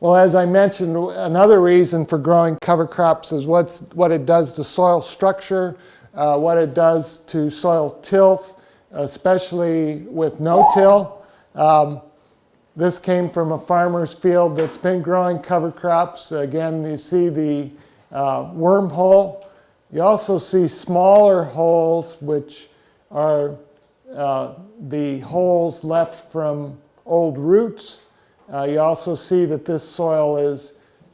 Well, as I mentioned, another reason for growing cover crops is what it does to soil structure, what it does to soil tilth, especially with no-till. This came from a farmer's field that's been growing cover crops. Again, you see the wormhole. You also see smaller holes, which are the holes left from old roots. You also see that this soil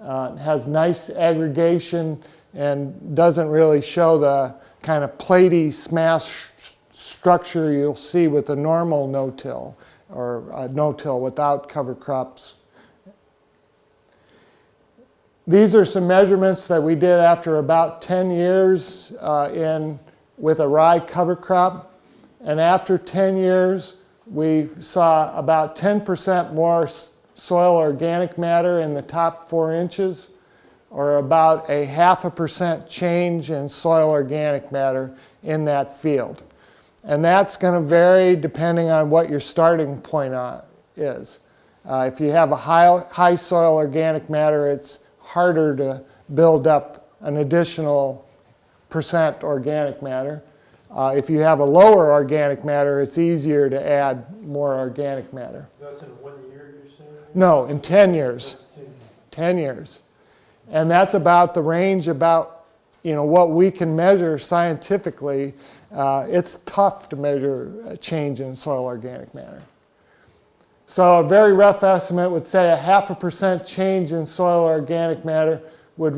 has nice aggregation and doesn't really show the kind of platy smash structure you'll see with a normal no-till or no-till without cover crops. These are some measurements that we did after about 10 years with a rye cover crop. And after 10 years, we saw about 10% more soil organic matter in the top 4 inches, or about a 0.5% change in soil organic matter in that field. And that's going to vary depending on what your starting point is. If you have a high soil organic matter, it's harder to build up an additional % organic matter. If you have a lower organic matter, it's easier to add more organic matter. That's in 1 year, you're saying? No, in 10 years. 10 years. And that's about the range about, what we can measure scientifically. It's tough to measure a change in soil organic matter. So a very rough estimate would say a 0.5% change in soil organic matter would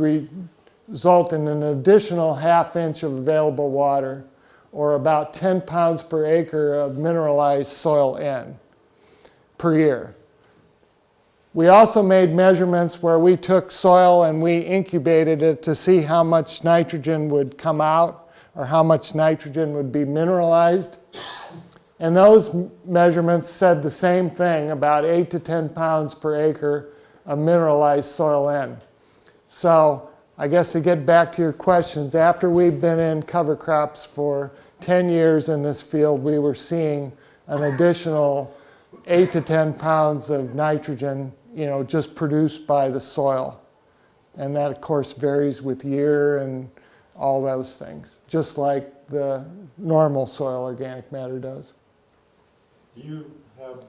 result in an additional 1/2 inch of available water, or about 10 pounds per acre of mineralized soil N per year. We also made measurements where we took soil and we incubated it to see how much nitrogen would come out or how much nitrogen would be mineralized. And those measurements said the same thing, about 8 to 10 pounds per acre of mineralized soil N. So I guess to get back to your questions, after we've been in cover crops for 10 years in this field, we were seeing an additional 8 to 10 pounds of nitrogen, just produced by the soil. And that, of course, varies with year and all those things, just like the normal soil organic matter does. Do you have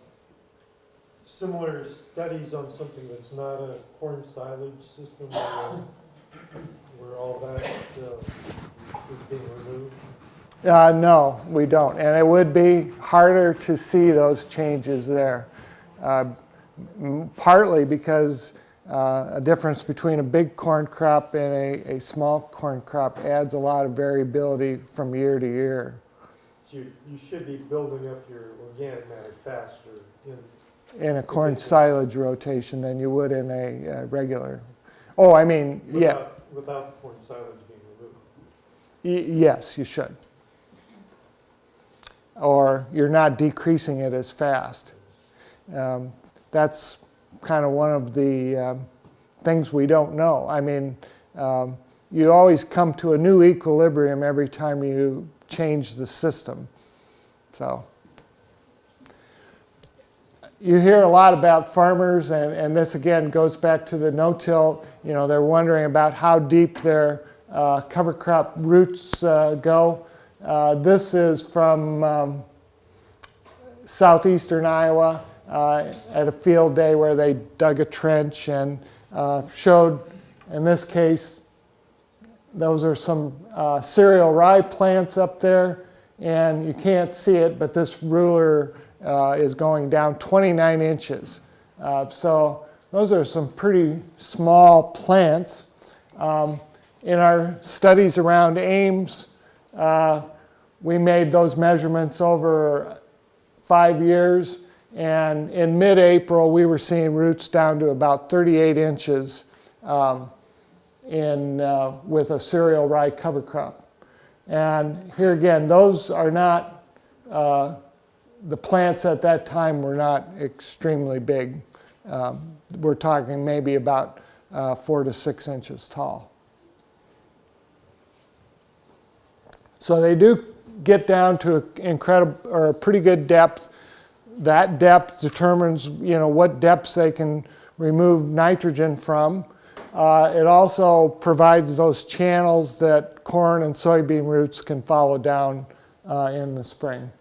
similar studies on something that's not a corn silage system where all that is being removed? No, we don't. And it would be harder to see those changes there, partly because a difference between a big corn crop and a small corn crop adds a lot of variability from year to year. So you should be building up your organic matter faster in a corn silage rotation than you would in a regular. Oh, I mean, yeah. Without the corn silage being removed. Yes, you should. Or you're not decreasing it as fast. That's kind of one of the things we don't know. I mean, you always come to a new equilibrium every time you change the system. So you hear a lot about farmers, and this again goes back to the no-till. They're wondering about how deep their cover crop roots go. This is from southeastern Iowa at a field day where they dug a trench and showed, in this case, those are some cereal rye plants up there, and you can't see it, but this ruler is going down 29 inches. So those are some pretty small plants. In our studies around Ames, we made those measurements over 5 years, and in mid-April we were seeing roots down to about 38 inches with a cereal rye cover crop. And here again, those are not, the plants at that time were not extremely big. We're talking maybe about 4 to 6 inches tall. So they do get down to incredible or pretty good depth. That depth determines, what depths they can remove nitrogen from. It also provides those channels that corn and soybean roots can follow down in the spring.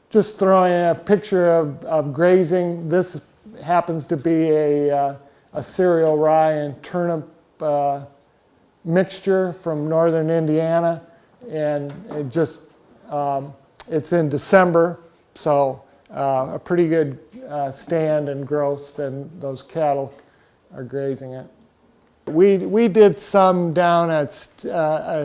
Just throwing a picture of grazing. This happens to be a cereal rye and turnip mixture from northern Indiana, and it's in December, so a pretty good stand and growth, and those cattle are grazing it. We did some down at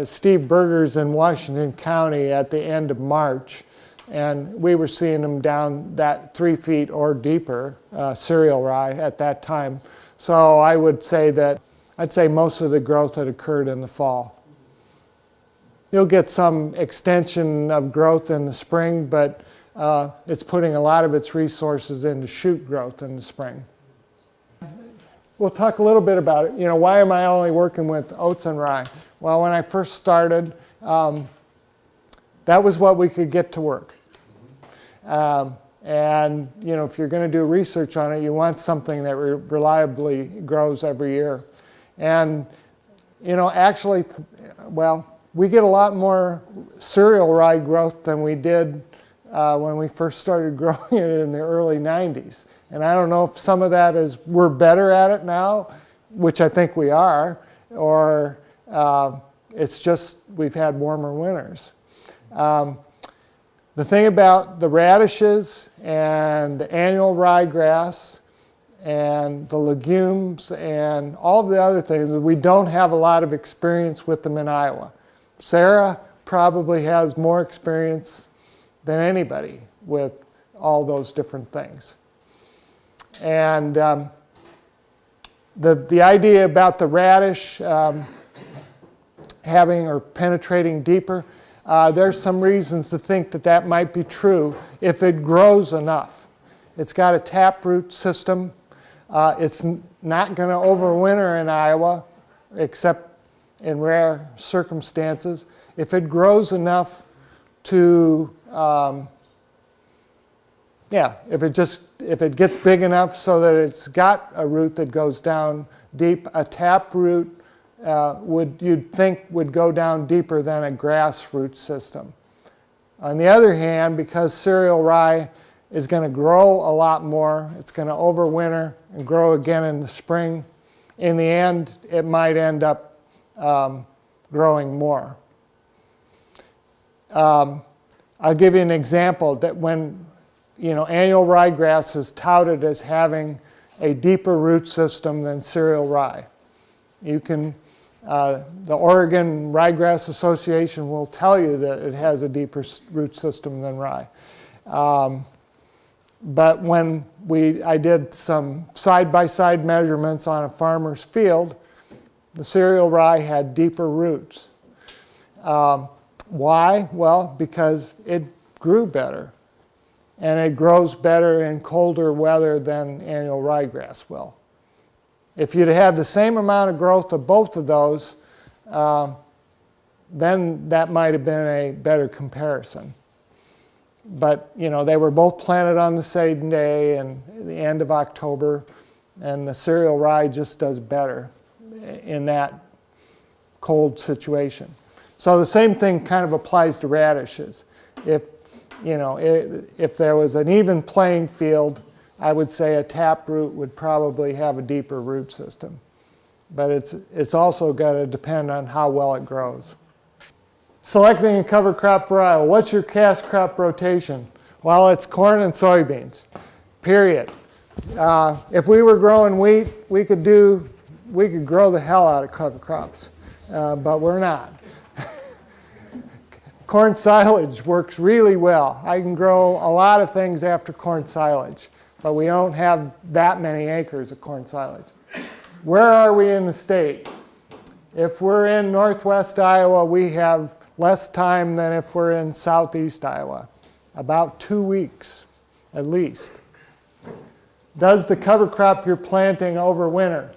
Steve Berger's in Washington County at the end of March, and we were seeing them down that 3 feet or deeper cereal rye at that time. So I would say that I'd say most of the growth had occurred in the fall. You'll get some extension of growth in the spring, but it's putting a lot of its resources into shoot growth in the spring. We'll talk a little bit about it. You know, why am I only working with oats and rye? Well, when I first started, that was what we could get to work. And you know, if you're going to do research on it, you want something that reliably grows every year. And you know, actually, well, we get a lot more cereal rye growth than we did when we first started growing it in the early 90s. And I don't know if some of that is we're better at it now, which I think we are, or it's just we've had warmer winters. The thing about the radishes and the annual ryegrass and the legumes and all of the other things, we don't have a lot of experience with them in Iowa. Sarah probably has more experience than anybody with all those different things. And the idea about the radish having or penetrating deeper, there's some reasons to think that that might be true if it grows enough. It's got a taproot system. It's not going to overwinter in Iowa, except in rare circumstances. If it grows enough to, if it gets big enough so that it's got a root that goes down deep, a taproot you'd think would go down deeper than a grass root system. On the other hand, because cereal rye is going to grow a lot more, it's going to overwinter and grow again in the spring, in the end, it might end up growing more. I'll give you an example that when annual ryegrass is touted as having a deeper root system than cereal rye. You can, the Oregon Ryegrass Association will tell you that it has a deeper root system than rye. But when I did some side-by-side measurements on a farmer's field, the cereal rye had deeper roots. Why? Well, because it grew better. And it grows better in colder weather than annual ryegrass will. If you'd had the same amount of growth of both of those, then that might have been a better comparison. But they were both planted on the same day and the end of October, and the cereal rye just does better in that cold situation. So the same thing kind of applies to radishes. If there was an even playing field, I would say a taproot would probably have a deeper root system. But it's also got to depend on how well it grows. Selecting a cover crop varietal. What's your cash crop rotation? Well, it's corn and soybeans, period. If we were growing wheat, we could grow the hell out of cover crops, but we're not. Corn silage works really well. I can grow a lot of things after corn silage, but we don't have that many acres of corn silage. Where are we in the state? If we're in northwest Iowa, we have less time than if we're in southeast Iowa, about 2 weeks at least. Does the cover crop you're planting overwinter?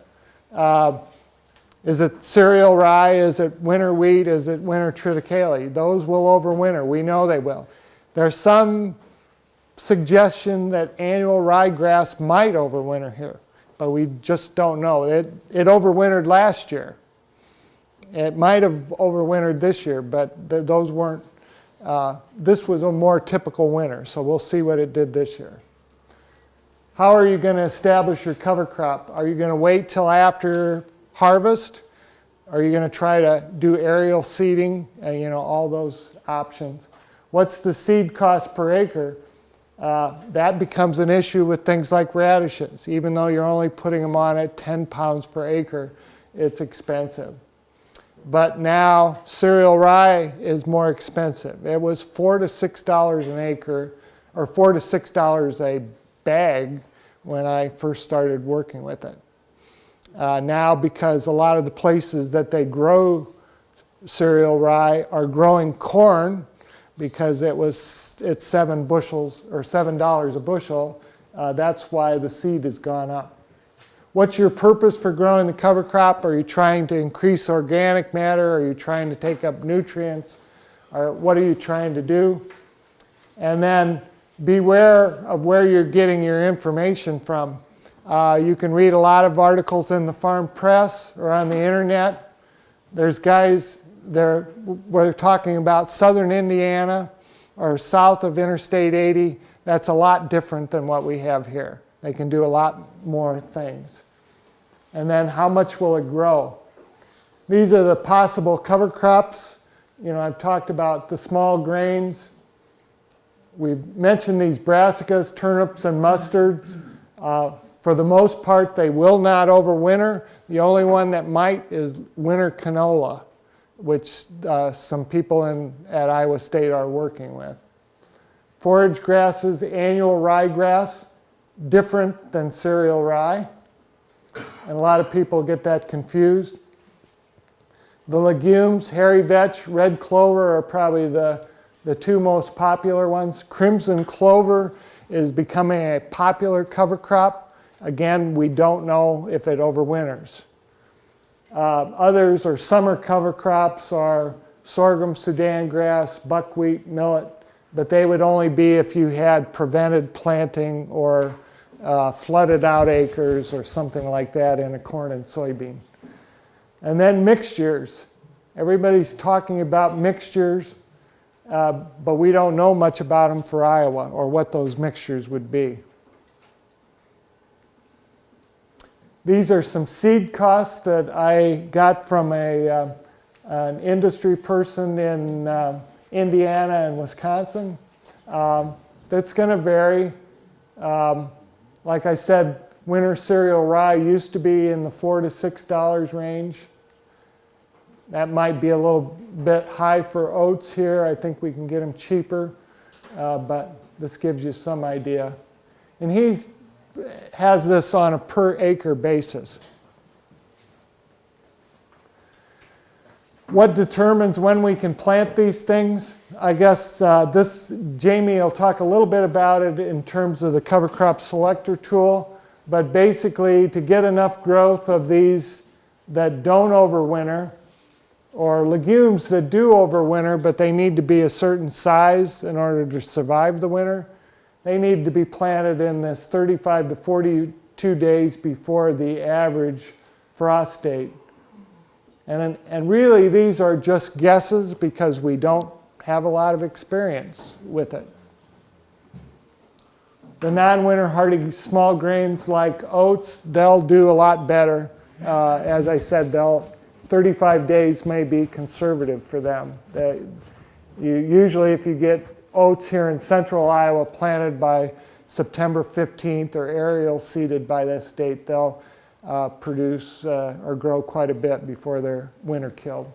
Is it cereal rye? Is it winter wheat? Is it winter triticale? Those will overwinter. We know they will. There's some suggestion that annual ryegrass might overwinter here, but we just don't know. It overwintered last year. It might have overwintered this year, but those weren't, this was a more typical winter, so we'll see what it did this year. How are you going to establish your cover crop? Are you going to wait till after harvest? Are you going to try to do aerial seeding? All those options. What's the seed cost per acre? That becomes an issue with things like radishes. Even though you're only putting them on at 10 pounds per acre, it's expensive. But now cereal rye is more expensive. It was $4 to $6 an acre, or $4 to $6 a bag when I first started working with it. Now, because a lot of the places that they grow cereal rye are growing corn, because it's 7 bushels or $7 a bushel, that's why the seed has gone up. What's your purpose for growing the cover crop? Are you trying to increase organic matter? Are you trying to take up nutrients? Or what are you trying to do? And then beware of where you're getting your information from. You can read a lot of articles in the farm press or on the internet. There's guys there, we're talking about southern Indiana or south of Interstate 80. That's a lot different than what we have here. They can do a lot more things. And then how much will it grow? These are the possible cover crops. I've talked about the small grains. We've mentioned these brassicas, turnips, and mustards. For the most part, they will not overwinter. The only one that might is winter canola, which some people at Iowa State are working with. Forage grasses, annual ryegrass, different than cereal rye. And a lot of people get that confused. The legumes, hairy vetch, red clover are probably the two most popular ones. Crimson clover is becoming a popular cover crop. Again, we don't know if it overwinters. Others are summer cover crops are sorghum, Sudan grass, buckwheat, millet, but they would only be if you had prevented planting or flooded out acres or something like that in a corn and soybean. And then mixtures. Everybody's talking about mixtures, but we don't know much about them for Iowa or what those mixtures would be. These are some seed costs that I got from an industry person in Indiana and Wisconsin. That's going to vary. Like I said, winter cereal rye used to be in the $4 to $6 range. That might be a little bit high for oats here. I think we can get them cheaper, but this gives you some idea. And he has this on a per acre basis. What determines when we can plant these things? I guess Jamie will talk a little bit about it in terms of the cover crop selector tool, but basically to get enough growth of these that don't overwinter, or legumes that do overwinter, but they need to be a certain size in order to survive the winter, they need to be planted in this 35 to 42 days before the average frost date. And really, these are just guesses because we don't have a lot of experience with it. The non-winter hardy small grains like oats, they'll do a lot better. As I said, 35 days may be conservative for them. Usually if you get oats here in central Iowa planted by September 15th or aerial seeded by this date, they'll produce or grow quite a bit before they're winter killed.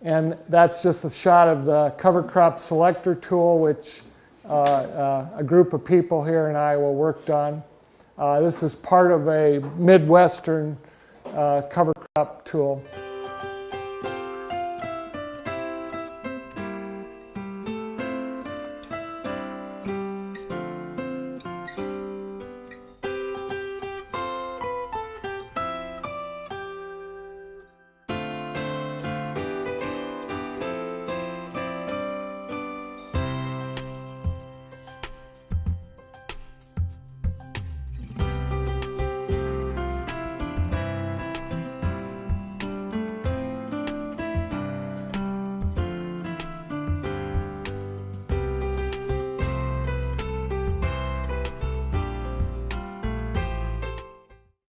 And that's just a shot of the cover crop selector tool, which a group of people here in Iowa worked on. This is part of a Midwestern cover crop tool.